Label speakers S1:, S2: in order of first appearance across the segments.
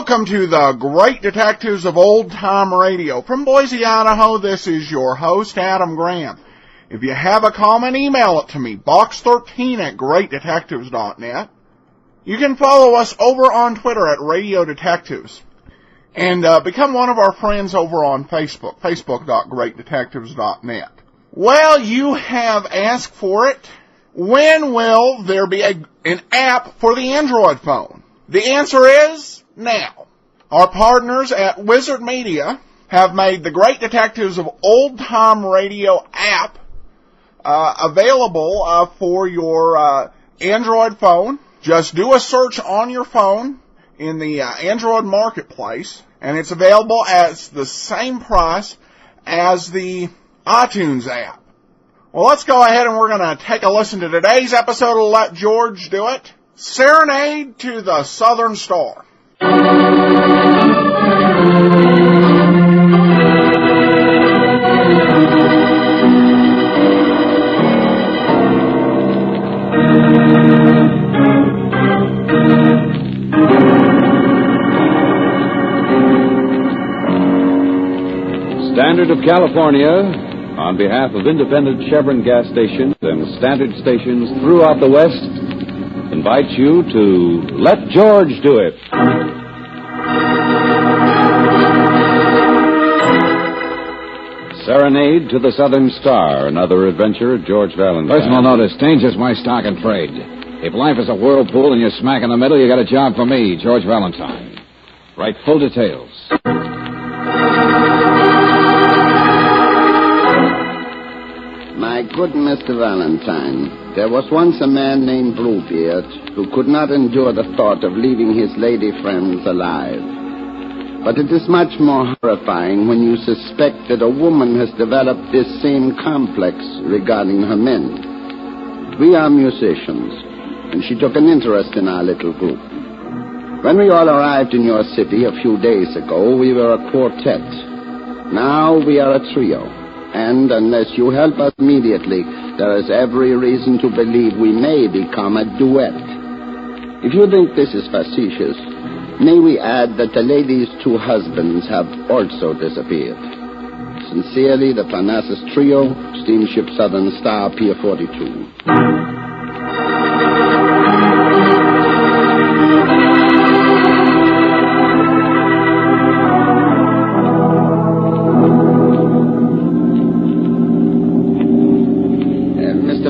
S1: Welcome to the Great Detectives of Old Time Radio. From Boise, Idaho, this is your host, Adam Graham. If you have a comment, email it to me, box13@greatdetectives.net. You can follow us over on Twitter at Radio Detectives. And become one of our friends over on Facebook, facebook.greatdetectives.net. Well, you have asked for it. When will there be an app for the Android phone? The answer is now. Our partners at Wizard Media have made the Great Detectives of Old Time Radio app available for your Android phone. Just do a search on your phone in the Android marketplace, and it's available at the same price as the iTunes app. Well, let's go ahead and we're going to take a listen to today's episode of Let George Do It. Serenade to the Southern Star.
S2: Standard of California, on behalf of independent Chevron gas stations and standard stations throughout the West, invites you to Let George Do It. Serenade to the Southern Star, another adventure of George Valentine.
S3: Personal notice, changes my stock and trade. If life is a whirlpool and you're smack in the middle, you got a job for me, George Valentine. Write full details.
S4: My good Mr. Valentine, there was once a man named Bluebeard who could not endure the thought of leaving his lady friends alive. But it is much more horrifying when you suspect that a woman has developed this same complex regarding her men. We are musicians, and she took an interest in our little group. When we all arrived in your city a few days ago, we were a quartet. Now we are a trio. And unless you help us immediately, there is every reason to believe we may become a duet. If you think this is facetious, may we add that the lady's two husbands have also disappeared. Sincerely, the Parnassus Trio, Steamship Southern Star, Pier 42.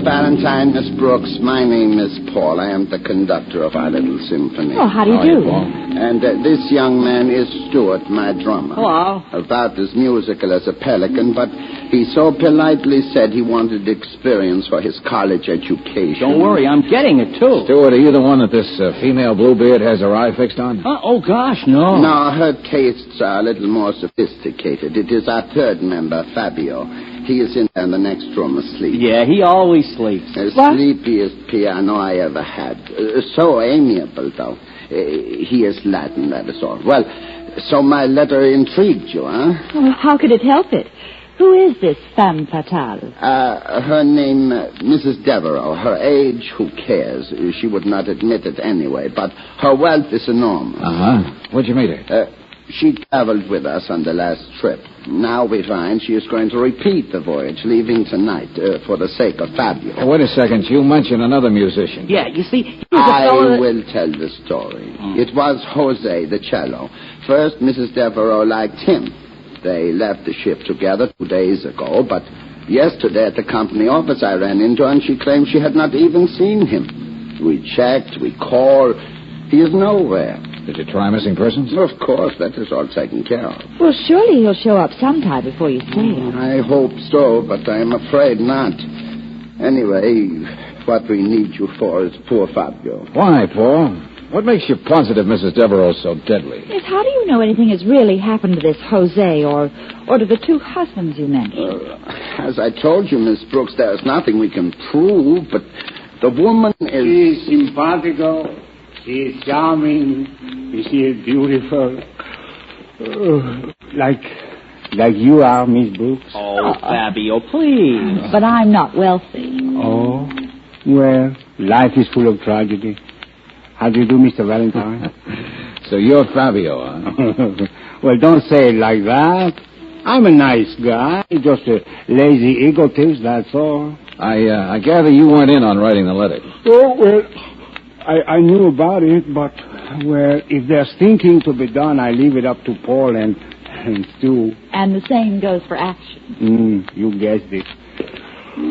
S4: Valentine, Miss Brooks, my name is Paul. I am the conductor of our little symphony.
S5: Oh, how do you do?
S4: And this young man is Stuart, my drummer.
S5: Hello.
S4: About as musical as a pelican, but he so politely said he wanted experience for his college education.
S6: Don't worry, I'm getting it, too.
S3: Stuart, are you the one that this female Bluebeard has her eye fixed on?
S6: Oh, gosh, no.
S4: No, her tastes are a little more sophisticated. It is our third member, Fabio. He is in the next room asleep.
S6: Yeah, he always sleeps.
S4: Sleepiest piano I ever had. So amiable, though. He is Latin, that is all. Well, so my letter intrigued you, huh?
S5: Oh, how could it help it? Who is this femme fatale?
S4: Her name, Mrs. Devereaux. Her age, who cares? She would not admit it anyway, but her wealth is enormous.
S3: Uh-huh. Where'd you meet her?
S4: She traveled with us on the last trip. Now we find she is going to repeat the voyage, leaving tonight for the sake of Fabio.
S3: Wait a second. You mentioned another musician.
S6: Yeah, you see,
S4: I will tell the story. It was Jose, the cello. First, Mrs. Devereaux liked him. They left the ship together 2 days ago, but yesterday at the company office I ran into her, and she claimed she had not even seen him. We checked, we called. He is nowhere.
S3: Did you try missing persons?
S4: Of course, that is all taken care of.
S5: Well, surely he'll show up sometime before you sail.
S4: I hope so, but I am afraid not. Anyway, what we need you for is poor Fabio.
S3: Why, Paul? What makes you positive Mrs. Devereaux so deadly?
S5: Yes, how do you know anything has really happened to this Jose or to the two husbands you mentioned?
S4: As I told you, Miss Brooks, there is nothing we can prove, but the woman is...
S7: She is simpatico. She is charming. She is beautiful. Like you are, Miss Brooks.
S6: Oh, Fabio, please.
S5: But I'm not wealthy.
S7: Oh, well, life is full of tragedy. How do you do, Mr. Valentine?
S3: So you're Fabio, huh?
S7: Well, don't say it like that. I'm a nice guy. Just a lazy egotist, that's all.
S3: I gather you weren't in on writing the letter.
S7: Oh, well, I knew about it, but, well, if there's thinking to be done, I leave it up to Paul and Stu.
S5: And the same goes for action.
S7: You guessed it.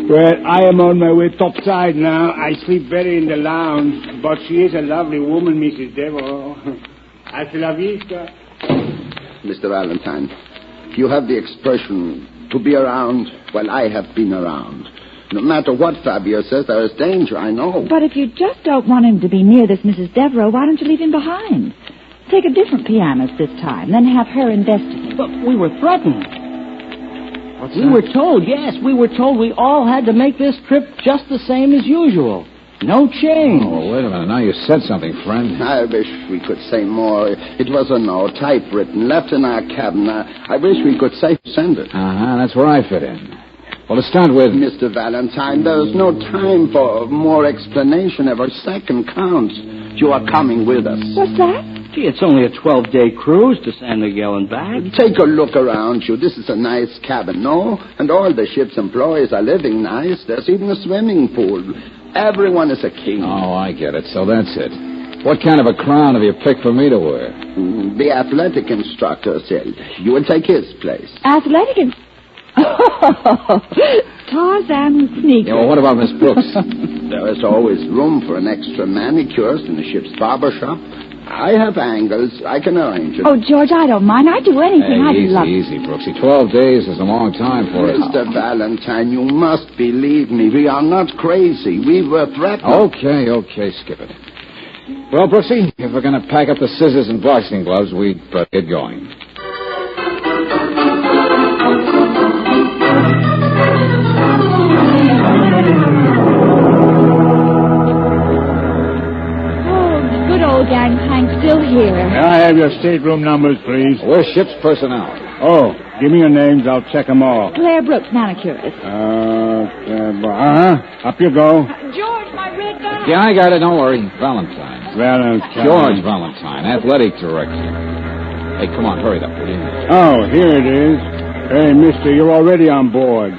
S7: Well, I am on my way topside now. I sleep better in the lounge, but she is a lovely woman, Mrs. Devereaux. Hasta la vista.
S4: Mr. Valentine, you have the expression, to be around. Well, I have been around. No matter what Fabio says, there is danger, I know.
S5: But if you just don't want him to be near this Mrs. Devereaux, why don't you leave him behind? Take a different pianist this time, then have her investigate.
S6: But we were threatened.
S3: What's
S6: We
S3: that?
S6: were told, yes, we were told we all had to make this trip just the same as usual. No change.
S3: Oh, wait a minute. Now you said something, friend.
S4: I wish we could say more. It was a note, typewritten, left in our cabin. I wish we could say send it.
S3: Uh-huh, that's where I fit in. Well, to start with...
S4: Mr. Valentine, there is no time for more explanation. Every second counts. You are coming with us.
S5: What's that?
S6: Gee, it's only a 12-day cruise to San Miguel and back.
S4: Take a look around you. This is a nice cabin, no? And all the ship's employees are living nice. There's even a swimming pool. Everyone is a king.
S3: Oh, I get it. So that's it. What kind of a crown have you picked for me to wear?
S4: The athletic instructor said you would take his place.
S5: Athletic and... Tarzan with sneakers.
S3: Yeah, well, what about Miss Brooks?
S4: There is always room for an extra manicurist in the ship's barber shop. I have angles. I can arrange it.
S5: Oh, George, I don't mind. I'd do anything. I'd love it.
S3: Easy, Brooksy. 12 days is a long time for it.
S4: Mr. Valentine, you must believe me. We are not crazy. We were threatened.
S3: Okay, skip it. Well, Brooksy, if we're going to pack up the scissors and boxing gloves, we'd better get going.
S5: Gangplank's still here.
S7: May I have your stateroom numbers, please?
S3: We're ship's personnel.
S7: Oh, give me your names. I'll check them all.
S5: Claire Brooks, manicurist.
S7: Up you go.
S5: George, my red bag.
S3: Yeah, I got it. Don't worry. Valentine.
S7: Valentine.
S3: George Valentine, athletic director. Hey, come on, hurry up, will you?
S7: Oh, here it is. Hey, mister, you're already on board.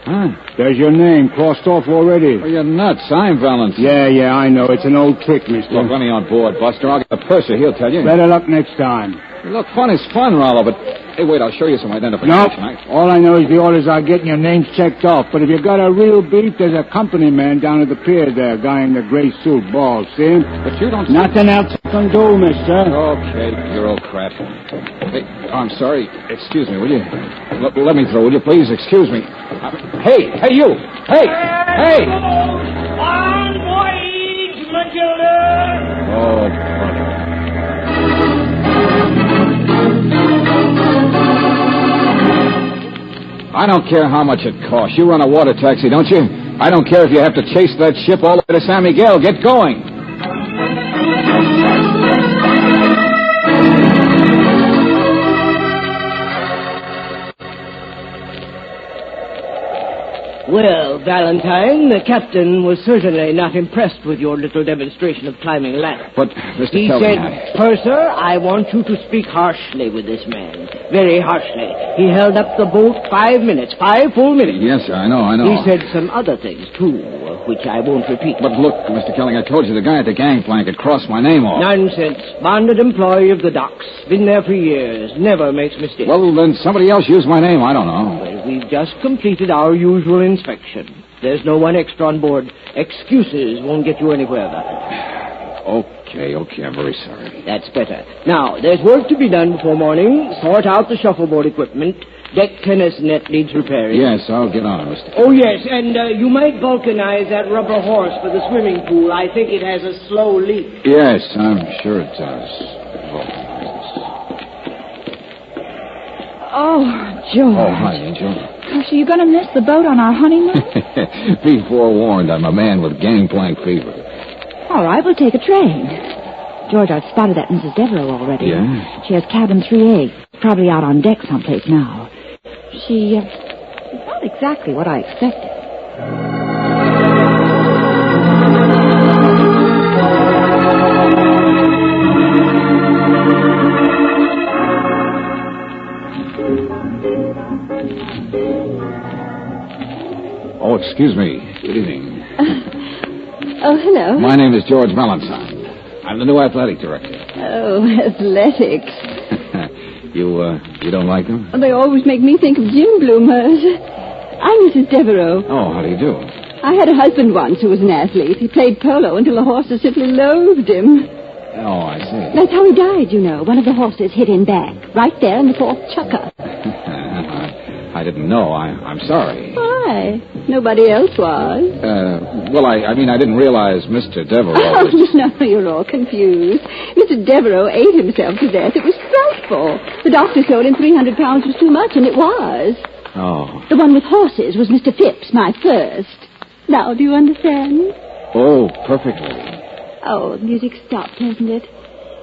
S3: Huh?
S7: There's your name crossed off already.
S3: Oh, you're nuts. I'm Valentine.
S7: Yeah, I know. It's an old trick, mister.
S3: Look, let me on board, Buster. I'll get the purser. He'll tell you.
S7: Better luck next time.
S3: Look, fun is fun, Rollo, but... Hey, wait, I'll show you some identification.
S7: Nope. All I know is the orders are getting your names checked off. But if you got a real beef, there's a company man down at the pier there, guy in the gray suit, bald, see?
S3: But you don't...
S7: Nothing else I can do, mister.
S3: Okay, bureaucrat. Hey, I'm sorry. Excuse me, will you? Let me through, will you, please? Excuse me. Hey, you! Hey!
S8: On voyage, Matilda!
S3: Oh, brother. I don't care how much it costs. You run a water taxi, don't you? I don't care if you have to chase that ship all the way to San Miguel. Get going.
S6: Well, Valentine, the captain was certainly not impressed with your little demonstration of climbing a ladder.
S3: But, Mr.
S6: He
S3: Kelly...
S6: said, Purser, I want you to speak harshly with this man. Very harshly. He held up the boat 5 minutes. 5 full minutes.
S3: Yes, sir, I know.
S6: He said some other things, too, which I won't repeat.
S3: But look, Mr. Kelly, I told you the guy at the gangplank had crossed my name off.
S6: Nonsense. Bonded employee of the docks. Been there for years. Never makes mistakes.
S3: Well, then somebody else used my name. I don't know.
S6: Well, we've just completed our usual inspection. There's no one extra on board. Excuses won't get you anywhere, Valentine.
S3: Okay, I'm very sorry.
S6: That's better. Now, there's work to be done before morning. Sort out the shuffleboard equipment. Deck tennis net needs repairing.
S3: Yes, I'll get on it, Mr.
S6: Oh, yes, and you might vulcanize that rubber horse for the swimming pool. I think it has a slow leak.
S3: Yes, I'm sure it does.
S5: Oh, George.
S3: Oh, hi, Angel.
S5: Gosh, are you going to miss the boat on our honeymoon?
S3: Be forewarned, I'm a man with gangplank fever.
S5: All right, we'll take a train. George, I've spotted that Mrs. Devereaux already.
S3: Yeah?
S5: She has cabin 3A. Probably out on deck someplace now. She's not exactly what I expected.
S3: Oh, excuse me. Good evening.
S9: Oh, hello.
S3: My name is George Valentine. I'm the new athletic director.
S9: Oh, athletics.
S3: You don't like them?
S9: They always make me think of gym bloomers. I'm Mrs. Devereaux.
S3: Oh, how do you do?
S9: I had a husband once who was an athlete. He played polo until the horses simply loathed him.
S3: Oh, I see.
S9: That's how he died, you know. One of the horses hit him back, right there in the fourth chukker.
S3: I didn't know. I'm sorry.
S9: Why? Nobody else was.
S3: Well, I mean, I didn't realize Mr. Devereaux
S9: Oh,
S3: was...
S9: no, you're all confused. Mr. Devereaux ate himself to death. It was frightful. The doctor told him 300 pounds was too much, and it was.
S3: Oh.
S9: The one with horses was Mr. Phipps, my first. Now, do you understand?
S3: Oh, perfectly.
S9: Oh, the music stopped, hasn't it?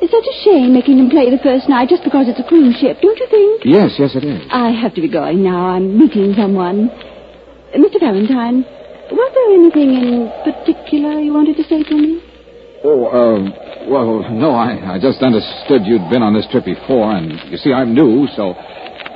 S9: It's such a shame making them play the first night just because it's a cruise ship, don't you think?
S3: Yes, it is.
S9: I have to be going now. I'm meeting someone. Mr. Valentine, was there anything in particular you wanted to say to me?
S3: Oh, well, no, I just understood you'd been on this trip before, and you see, I'm new, so...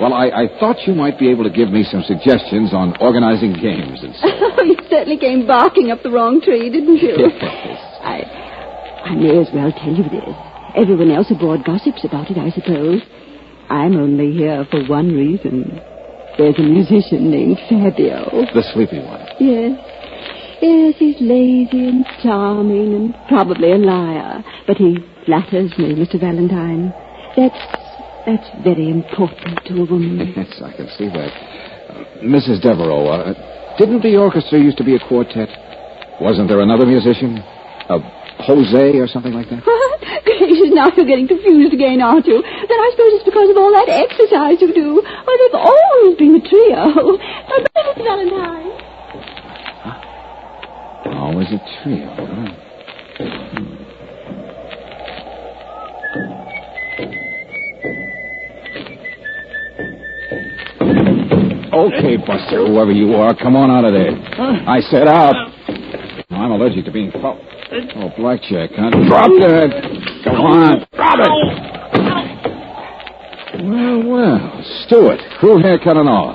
S3: Well, I thought you might be able to give me some suggestions on organizing games and so.
S9: Oh, you certainly came barking up the wrong tree, didn't you?
S3: Yes.
S9: I may as well tell you this. Everyone else aboard gossips about it, I suppose. I'm only here for one reason. There's a musician named Fabio.
S3: The sleepy one.
S9: Yes. Yes, he's lazy and charming and probably a liar. But he flatters me, Mr. Valentine. That's very important to a woman.
S3: Yes, I can see that. Mrs. Devereaux, didn't the orchestra used to be a quartet? Wasn't there another musician? Jose or something like that?
S9: What? Gracious, now you're getting confused again, aren't you? Then I suppose it's because of all that exercise you do. Oh, they've always been a trio. Bye-bye, Mr. Valentine.
S3: Always a trio, huh? Okay, Buster, whoever you are, come on out of there. I said out. I'm allergic to being followed. Oh, blackjack, huh? Drop that. Come on. Drop it. Well, Stewart, crew haircut and all.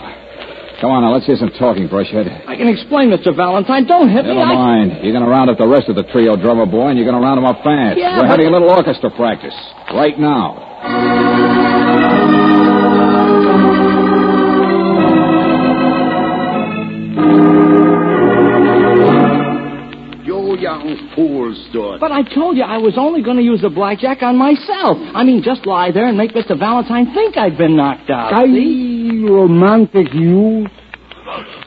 S3: Come on, now, let's hear some talking, brushhead.
S6: I can explain, Mr. Valentine. Don't hit me.
S3: Never mind. You're going to round up the rest of the trio, drummer boy, and you're going to round them up fast.
S6: Yeah,
S3: We're having a little orchestra practice right now.
S4: Young fool, Stuart.
S6: But I told you I was only going to use the blackjack on myself. I mean, just lie there and make Mr. Valentine think I'd been knocked out.
S7: I romantic you.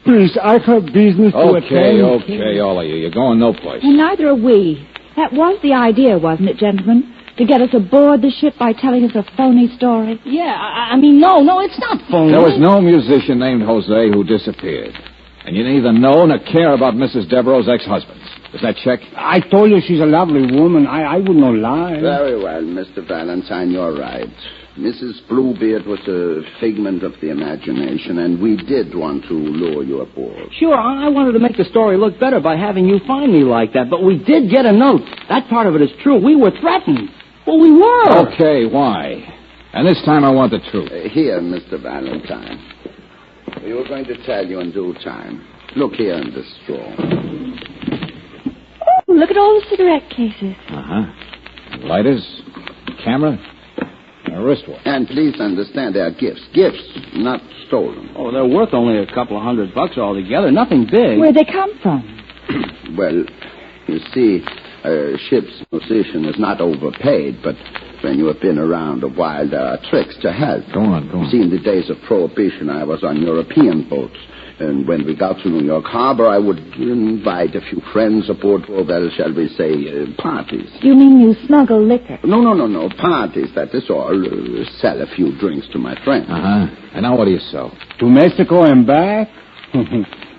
S7: Please, I have business to attend.
S3: Okay, all of you. You're going no place.
S5: And neither are we. That was the idea, wasn't it, gentlemen? To get us aboard the ship by telling us a phony story.
S6: Yeah, I mean, no, it's not phony.
S3: There was no musician named Jose who disappeared. And you neither know nor care about Mrs. Devereaux's ex-husband. Does that check?
S7: I told you she's a lovely woman. I would not lie.
S4: Very well, Mr. Valentine, you're right. Mrs. Bluebeard was a figment of the imagination, and we did want to lure you aboard.
S6: Sure, I wanted to make the story look better by having you find me like that, but we did get a note. That part of it is true. We were threatened. Well, we were.
S3: Okay, why? And this time I want the truth.
S4: Here, Mr. Valentine. We were going to tell you in due time. Look here in this drawer.
S5: Oh, look at all the cigarette cases.
S3: Uh-huh. Lighters, camera, and a wristwatch.
S4: And please understand, they are gifts. Gifts, not stolen.
S6: Oh, they're worth only a couple of $100 altogether. Nothing big.
S5: Where'd they come from?
S4: Well, you see, a ship's musician is not overpaid, but when you have been around a while, there are tricks to help.
S3: Go on.
S4: See, in the days of Prohibition, I was on European boats. And when we got to New York Harbor, I would invite a few friends aboard for, well, shall we say, parties.
S5: You mean you smuggle liquor?
S4: No, parties, that is all. Sell a few drinks to my friends.
S3: Uh-huh. And now what do you sell?
S7: To Mexico and back?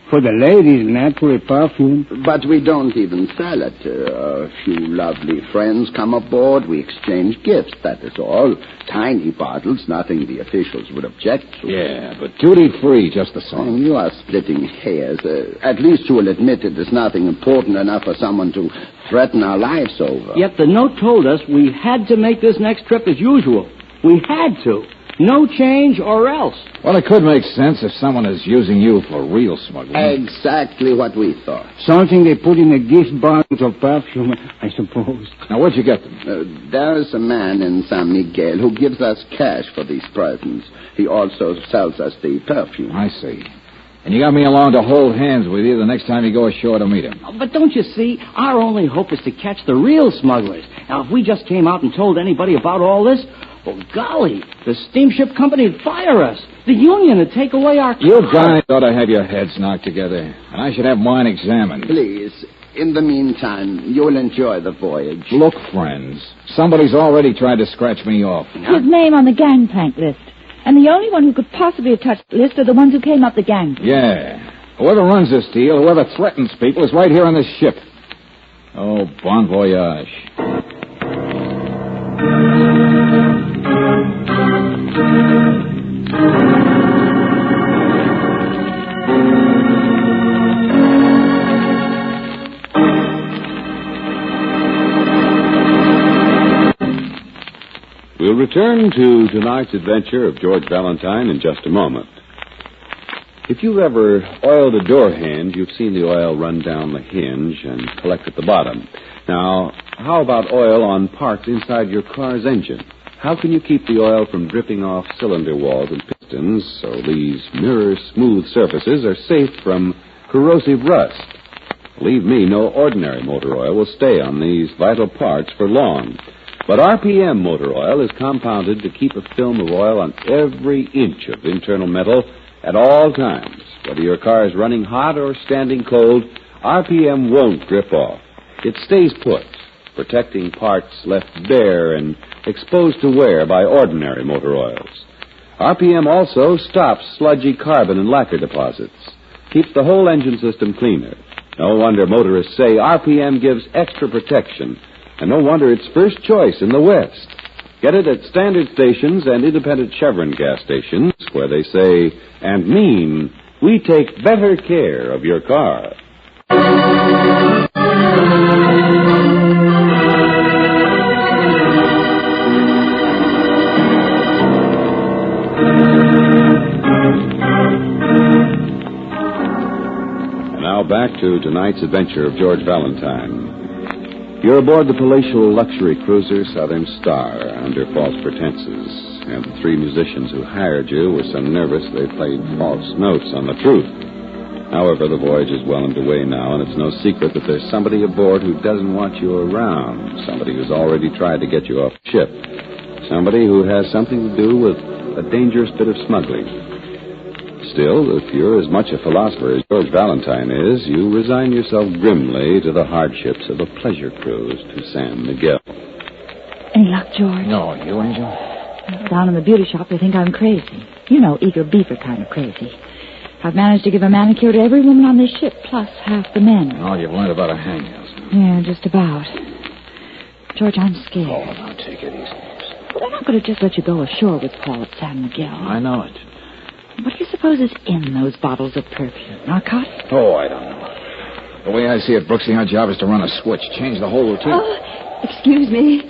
S7: For the ladies, naturally perfume.
S4: But we don't even sell it. A few lovely friends come aboard. We exchange gifts, that is all. Tiny bottles, nothing the officials would object to.
S3: Yeah, but duty-free just the
S4: Oh,
S3: same.
S4: you are splitting hairs. At least you will admit it is nothing important enough for someone to threaten our lives over.
S6: Yet the note told us we had to make this next trip as usual. We had to. No change or else.
S3: Well, it could make sense if someone is using you for real smuggling.
S4: Exactly what we thought.
S7: Something they put in a gift box of perfume, I suppose.
S3: Now, where'd you get them?
S4: There is a man in San Miguel who gives us cash for these presents. He also sells us the perfume.
S3: I see. And you got me along to hold hands with you the next time you go ashore to meet him.
S6: But don't you see, our only hope is to catch the real smugglers. Now, if we just came out and told anybody about all this, well, golly, the steamship company would fire us. The union would take away our
S3: You
S6: car.
S3: guys ought to have your heads knocked together, and I should have mine examined.
S4: Please, in the meantime, you'll enjoy the voyage.
S3: Look, friends, somebody's already tried to scratch me off.
S5: His name on the gangplank list. And the only one who could possibly have touched the list are the ones who came up the gang.
S3: Yeah. Whoever runs this deal, whoever threatens people, is right here on this ship. Oh, bon voyage.
S2: We'll return to tonight's adventure of George Valentine in just a moment. If you've ever oiled a door hinge, you've seen the oil run down the hinge and collect at the bottom. Now, how about oil on parts inside your car's engine? How can you keep the oil from dripping off cylinder walls and pistons so these mirror-smooth surfaces are safe from corrosive rust? Believe me, no ordinary motor oil will stay on these vital parts for long. But RPM motor oil is compounded to keep a film of oil on every inch of internal metal at all times. Whether your car is running hot or standing cold, RPM won't drip off. It stays put, protecting parts left bare and exposed to wear by ordinary motor oils. RPM also stops sludgy carbon and lacquer deposits, keeps the whole engine system cleaner. No wonder motorists say RPM gives extra protection, and no wonder it's first choice in the West. Get it at standard stations and independent Chevron gas stations, where they say and mean, we take better care of your car. And now back to tonight's adventure of George Valentine. You're aboard the palatial luxury cruiser Southern Star under false pretenses, and the three musicians who hired you were so nervous they played false notes on the truth. However, the voyage is well underway now, and it's no secret that there's somebody aboard who doesn't want you around, somebody who's already tried to get you off the ship, somebody who has something to do with a dangerous bit of smuggling. Still, if you're as much a philosopher as George Valentine is, you resign yourself grimly to the hardships of a pleasure cruise to San Miguel.
S5: Any luck, George?
S3: No, you, Angel?
S5: Down in the beauty shop, they think I'm crazy. You know, eager beaver kind of crazy. I've managed to give a manicure to every woman on this ship, plus half the men.
S3: All you've learned about a hangnails.
S5: Yeah, just about. George, I'm scared.
S3: Oh, now take it easy.
S5: Well, they're not going to just let you go ashore with Paul at San Miguel.
S3: I know it.
S5: What do you suppose is in those bottles of perfume? Narcotics?
S3: Oh, I don't know. The way I see it, Brooksy, our job is to run a switch, change the whole routine.
S9: Oh, excuse me.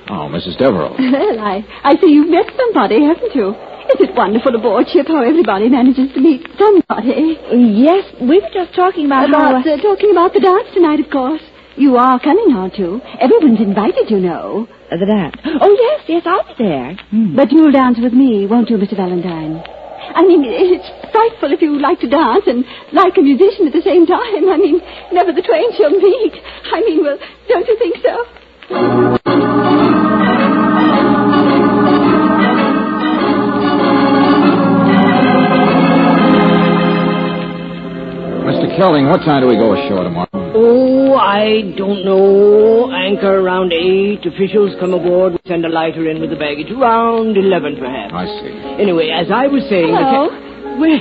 S3: Oh, Mrs. Devereaux.
S9: Well, I see you've met somebody, haven't you? Isn't it wonderful aboard ship how everybody manages to meet somebody?
S5: Yes, we were just talking about
S9: Talking about the dance tonight, of course. You are coming, aren't you? Everyone's invited, you know.
S5: The dance. Oh, yes, I'll be there.
S9: But you'll dance with me, won't you, Mr. Valentine? I mean, it's frightful if you like to dance and like a musician at the same time. I mean, never the twain shall meet. I mean, well, don't you think so?
S3: Mr. Kelling, what time do we go ashore tomorrow?
S6: Oh, I don't know. Anchor around 8. Officials come aboard. We send a lighter in with the baggage. Around 11, perhaps.
S3: I see.
S6: Anyway, as I was saying...
S9: Hello.
S6: Well,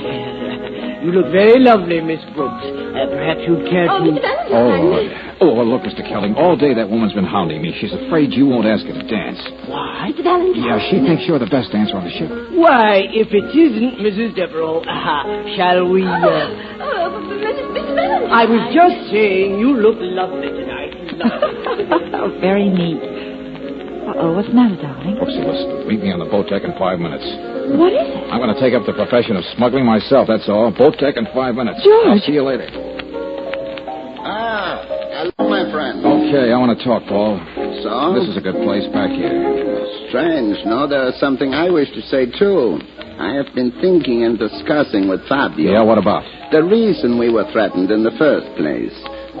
S6: you look very lovely, Miss Brooks. Perhaps you'd care to...
S9: Mr. Valentine.
S3: Well, look, Mr. Kelling, all day that woman's been hounding me. She's afraid you won't ask her to dance.
S6: What?
S9: Mr. Valentine.
S3: Yeah, she thinks you're the best dancer on the ship.
S6: Why, if it isn't Mrs. Devereaux, shall we...
S9: Mr. Valentine.
S6: I was just saying you look lovely tonight. Lovely.
S5: Oh, very neat. Uh-oh, what's the matter, darling?
S3: Brooksy, listen. Meet me on the boat deck in 5 minutes.
S5: What is it?
S3: I'm going to take up the profession of smuggling myself, that's all. Boat deck in 5 minutes.
S5: George!
S3: I'll see you later.
S4: Ah, hello, my friend.
S3: Okay, I want to talk, Paul.
S4: So?
S3: This is a good place back here.
S4: Strange, no? There's something I wish to say, too. I have been thinking and discussing with Fabio.
S3: Yeah, what about?
S4: The reason we were threatened in the first place.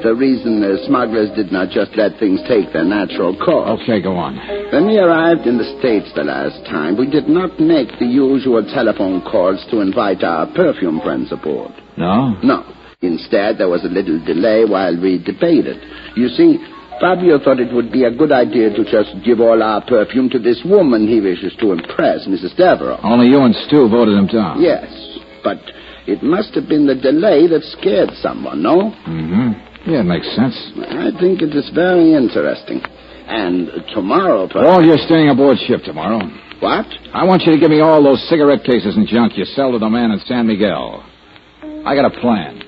S4: The reason the smugglers did not just let things take their natural course.
S3: Okay, go on.
S4: When we arrived in the States the last time, we did not make the usual telephone calls to invite our perfume friends aboard.
S3: No?
S4: No. Instead, there was a little delay while we debated. You see, Fabio thought it would be a good idea to just give all our perfume to this woman he wishes to impress, Mrs. Devereaux.
S3: Only you and Stu voted him down.
S4: Yes, but it must have been the delay that scared someone, no?
S3: Mm-hmm. Yeah, it makes sense.
S4: I think it is very interesting. And tomorrow, perhaps...
S3: Paul, you're staying aboard ship tomorrow.
S4: What?
S3: I want you to give me all those cigarette cases and junk you sell to the man in San Miguel. I got a plan.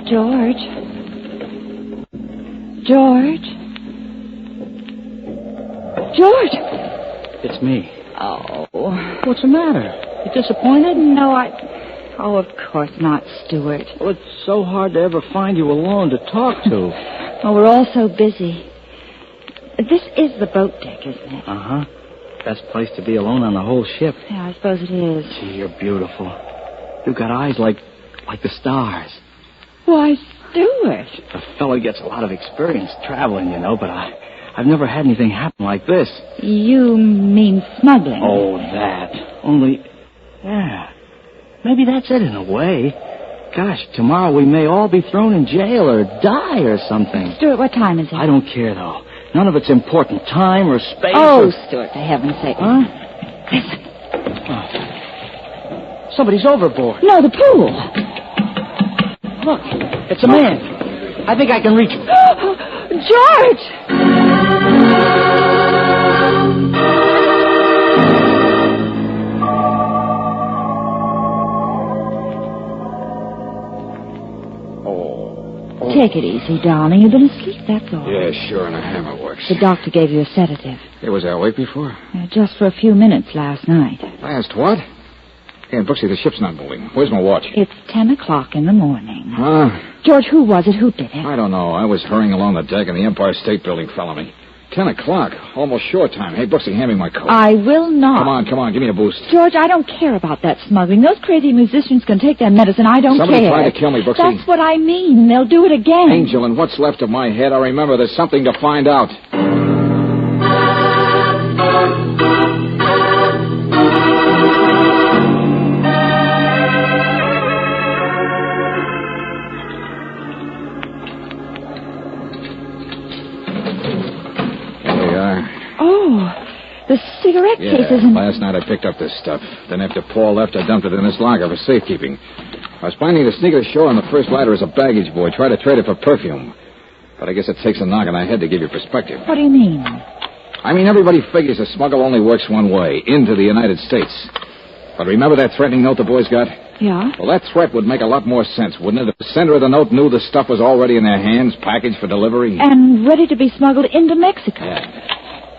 S5: George? George? George!
S6: It's me.
S5: Oh.
S6: What's the matter? You disappointed?
S5: No, Oh, of course not, Stuart.
S6: Well, it's so hard to ever find you alone to talk to.
S5: Oh, we're all so busy. This is the boat deck, isn't it?
S6: Uh-huh. Best place to be alone on the whole ship.
S5: Yeah, I suppose it is.
S6: Gee, you're beautiful. You've got eyes like the stars.
S5: Why, Stuart?
S6: A fellow gets a lot of experience traveling, you know, but I've never had anything happen like this.
S5: You mean smuggling?
S6: Oh, that. Only, yeah. Maybe that's it in a way. Gosh, tomorrow we may all be thrown in jail or die or something.
S5: Stuart, what time is it?
S6: I don't care, though. None of it's important. Time or space
S5: Oh,
S6: or...
S5: Stuart, for heaven's sake.
S6: Huh?
S5: Listen.
S6: Oh. Somebody's overboard.
S5: No, the pool.
S6: Look, it's a man. I think I can reach him.
S5: George! Take it easy, darling. You've been asleep, that's all.
S3: Yeah, sure, and a hammer works.
S5: The doctor gave you a sedative.
S3: Hey, was I awake before?
S5: Just for a few minutes last night.
S3: Last what? Hey, Brooksy, the ship's not moving. Where's my watch?
S5: It's 10 o'clock in the morning.
S3: Huh?
S5: George, who was it? Who did it?
S3: I don't know. I was hurrying along the deck and the Empire State Building fell on me. 10 o'clock. Almost shore time. Hey, Brooksy, hand me my coat.
S5: I will not.
S3: Come on. Give me a boost.
S5: George, I don't care about that smuggling. Those crazy musicians can take their medicine. I don't
S3: Somebody
S5: care.
S3: tried to kill me, Brooksy.
S5: That's what I mean. They'll do it again.
S3: Angel, and what's left of my head, I remember there's something to find out.
S5: The cigarette cases and...
S3: last night I picked up this stuff. Then after Paul left, I dumped it in this locker for safekeeping. I was planning to sneak it ashore on the first ladder as a baggage boy, try to trade it for perfume. But I guess it takes a knock on the head to give you perspective.
S5: What do you mean?
S3: I mean, everybody figures a smuggle only works one way, into the United States. But remember that threatening note the boys got?
S5: Yeah?
S3: Well, that threat would make a lot more sense, wouldn't it? If the sender of the note knew the stuff was already in their hands, packaged for delivery.
S5: And ready to be smuggled into Mexico.
S3: Yeah.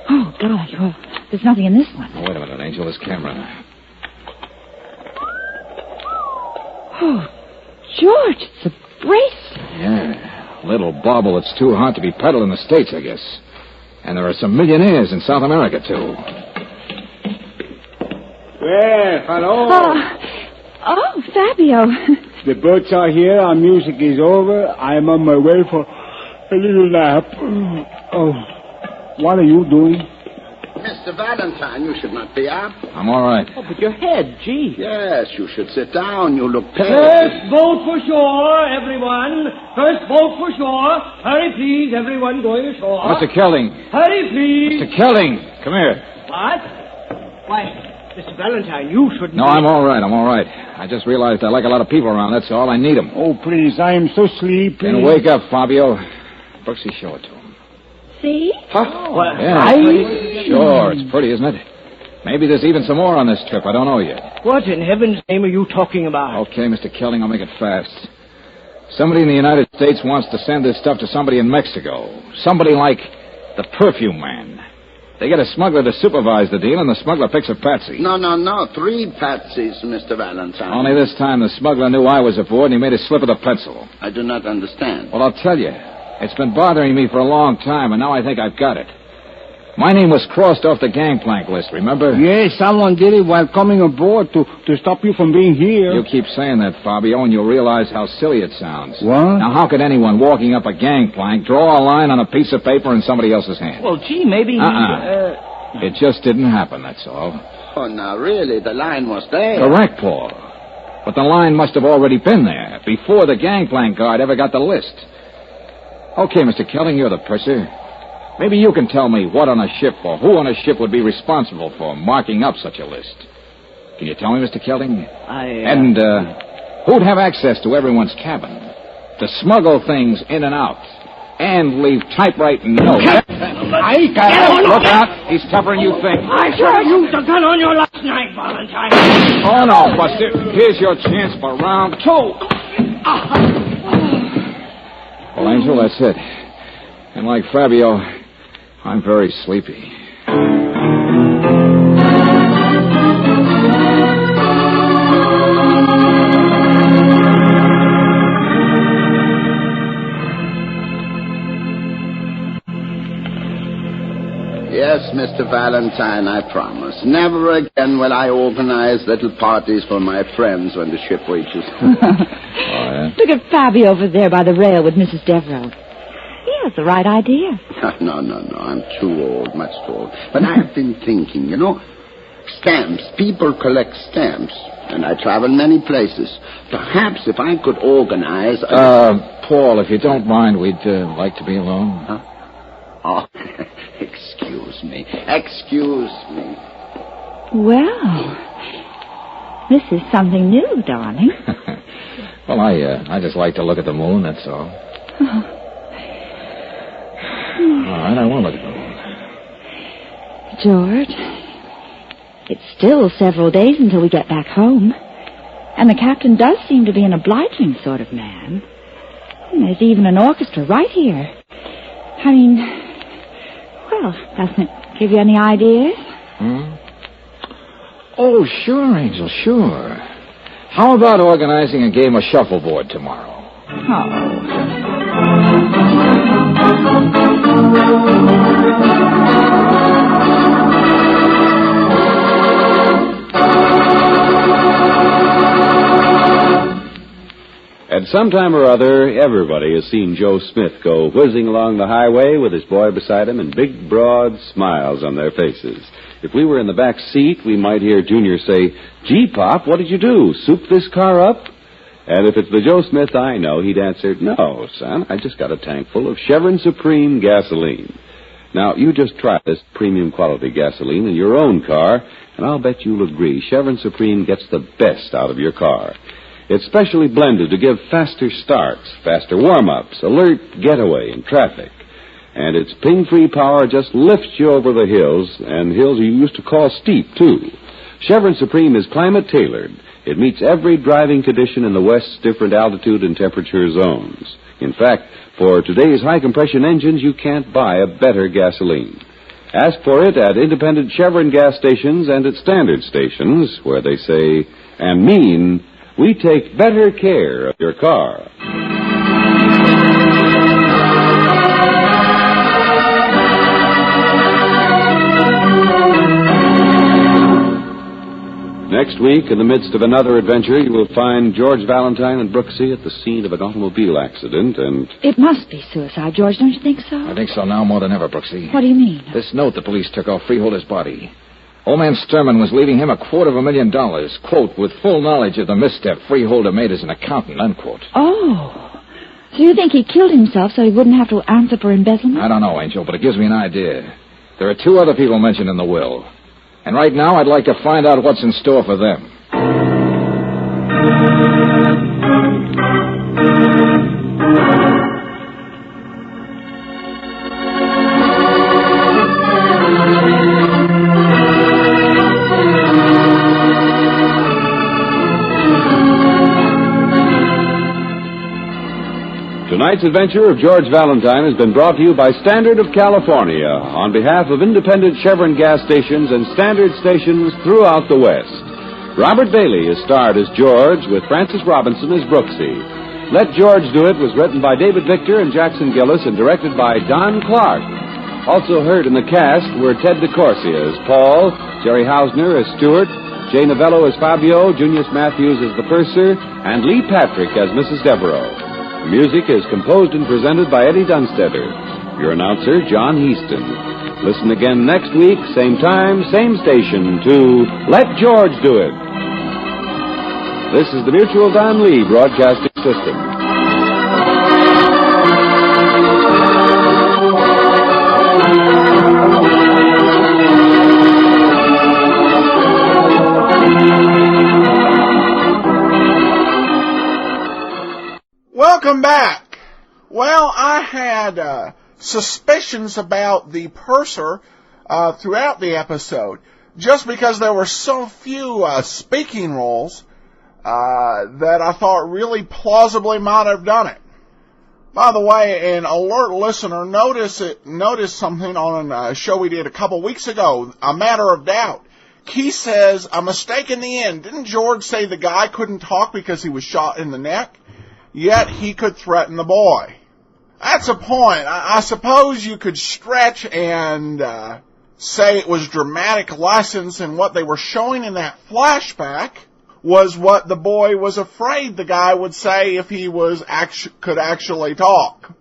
S5: Oh, golly, well, there's nothing in this one.
S3: Oh, wait a minute, Angel, this camera.
S5: Oh, George, it's a bracelet.
S3: Yeah, little bauble that's too hot to be peddled in the States, I guess. And there are some millionaires in South America, too.
S7: Well, hello.
S5: Oh, Fabio.
S7: The boats are here. Our music is over. I'm on my way for a little nap. Oh, what are you doing?
S4: Mr. Valentine, you should not be up.
S3: I'm all right.
S6: Oh, but your head, gee.
S4: Yes, you should sit down. You look pale.
S8: First boat for shore, everyone. First boat for shore. Hurry, please, everyone going ashore.
S3: Mr. Kelding.
S8: Hurry, please.
S3: Mr. Kelding, come here.
S8: What? Why, Mr. Valentine, you shouldn't...
S3: No, I'm all right. I just realized I like a lot of people around. That's all. I need them.
S7: Oh, please, I am so sleepy.
S3: Then wake up, Fabio. Brooksy, show it to him.
S5: See?
S3: Huh?
S6: Well,
S3: Yeah. Sure, it's pretty, isn't it? Maybe there's even some more on this trip. I don't know yet.
S6: What in heaven's name are you talking about?
S3: Okay, Mr. Kelling, I'll make it fast. Somebody in the United States wants to send this stuff to somebody in Mexico. Somebody like the perfume man. They get a smuggler to supervise the deal, and the smuggler picks a patsy.
S4: No. 3 patsies, Mr. Valentine.
S3: Only this time the smuggler knew I was aboard, and he made a slip of the pencil.
S4: I do not understand.
S3: Well, I'll tell you. It's been bothering me for a long time, and now I think I've got it. My name was crossed off the gangplank list, remember?
S7: Yes, someone did it while coming aboard to stop you from being here.
S3: You keep saying that, Fabio, and you'll realize how silly it sounds.
S7: What?
S3: Now, how could anyone walking up a gangplank draw a line on a piece of paper in somebody else's hand?
S6: Well, gee, maybe...
S3: It just didn't happen, that's all.
S4: Oh, now, really, the line was there.
S3: Correct, Paul. But the line must have already been there before the gangplank guard ever got the list. Okay, Mr. Kelling, you're the purser. Maybe you can tell me what on a ship or who on a ship would be responsible for marking up such a list. Can you tell me, Mr. Kelling? And who'd have access to everyone's cabin to smuggle things in and out and leave typewriting notes? Look out. He's tougher than you think.
S8: I should have used the gun on you last night, Valentine.
S3: Oh, no, Buster. Here's your chance for round 2. Well, Angel, that's it. And like Fabio, I'm very sleepy.
S4: Yes, Mr. Valentine, I promise. Never again will I organize little parties for my friends when the ship reaches.
S3: Oh, yeah?
S5: Look at Fabio over there by the rail with Mrs. Devereux. He has the right idea.
S4: No. I'm too old, much too old. But I have been thinking, stamps. People collect stamps. And I travel many places. Perhaps if I could organize...
S3: Paul, if you don't mind, we'd like to be alone.
S4: Huh? Oh, excuse me.
S5: Well, this is something new, darling.
S3: Well, I just like to look at the moon, that's all. All right, I won't look at the moon.
S5: George, it's still several days until we get back home. And the captain does seem to be an obliging sort of man. And there's even an orchestra right here. I mean, well, doesn't it give you any ideas?
S3: Oh, sure, Angel, sure. How about organizing a game of shuffleboard tomorrow?
S2: At some time or other, everybody has seen Joe Smith go whizzing along the highway with his boy beside him and big, broad smiles on their faces. If we were in the back seat, we might hear Junior say, "Gee, Pop, what did you do? Soup this car up?" And if it's the Joe Smith I know, he'd answer, "No, son, I just got a tank full of Chevron Supreme gasoline." Now, you just try this premium quality gasoline in your own car, and I'll bet you'll agree Chevron Supreme gets the best out of your car. It's specially blended to give faster starts, faster warm-ups, alert getaway in traffic. And its ping-free power just lifts you over the hills, and hills you used to call steep, too. Chevron Supreme is climate-tailored. It meets every driving condition in the West's different altitude and temperature zones. In fact, for today's high-compression engines, you can't buy a better gasoline. Ask for it at independent Chevron gas stations and at standard stations, where they say and mean, "We take better care of your car." Next week, in the midst of another adventure, you will find George Valentine and Brooksy at the scene of an automobile accident, and...
S5: It must be suicide, George, don't you think so?
S3: I think so now more than ever, Brooksy.
S5: What do you mean?
S3: This note the police took off Freeholder's body. Old man Sturman was leaving him $250,000, quote, with full knowledge of the misstep Freeholder made as an accountant, unquote.
S5: Oh. So you think he killed himself so he wouldn't have to answer for embezzlement?
S3: I don't know, Angel, but it gives me an idea. There are 2 other people mentioned in the will. And right now, I'd like to find out what's in store for them.
S2: Tonight's adventure of George Valentine has been brought to you by Standard of California on behalf of independent Chevron gas stations and Standard stations throughout the West. Robert Bailey is starred as George with Francis Robinson as Brooksy. Let George Do It was written by David Victor and Jackson Gillis and directed by Don Clark. Also heard in the cast were Ted DeCorsia as Paul, Jerry Hausner as Stuart, Jay Novello as Fabio, Junius Matthews as the purser, and Lee Patrick as Mrs. Devereaux. The music is composed and presented by Eddie Dunstetter. Your announcer, John Heaston. Listen again next week, same time, same station, to Let George Do It. This is the Mutual Don Lee Broadcasting System.
S1: Welcome back. Well, I had suspicions about the purser throughout the episode, just because there were so few speaking roles that I thought really plausibly might have done it. By the way, an alert listener noticed something on a show we did a couple weeks ago, A Matter of Doubt. Keith says, a mistake in the end. Didn't George say the guy couldn't talk because he was shot in the neck? Yet he could threaten the boy. That's a point. I suppose you could stretch and say it was dramatic lessons, and what they were showing in that flashback was what the boy was afraid the guy would say if he could actually talk.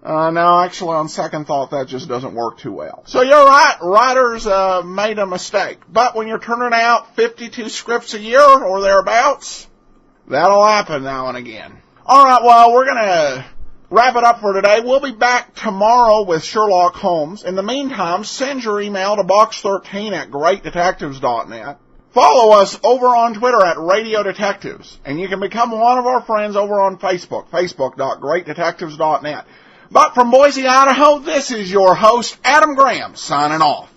S1: No, actually, on second thought, that just doesn't work too well. So you're right, writers made a mistake. But when you're turning out 52 scripts a year or thereabouts, that'll happen now and again. All right, well, we're going to wrap it up for today. We'll be back tomorrow with Sherlock Holmes. In the meantime, send your email to box13@greatdetectives.net. Follow us over on Twitter at Radio Detectives. And you can become one of our friends over on Facebook, facebook.greatdetectives.net. But from Boise, Idaho, this is your host, Adam Graham, signing off.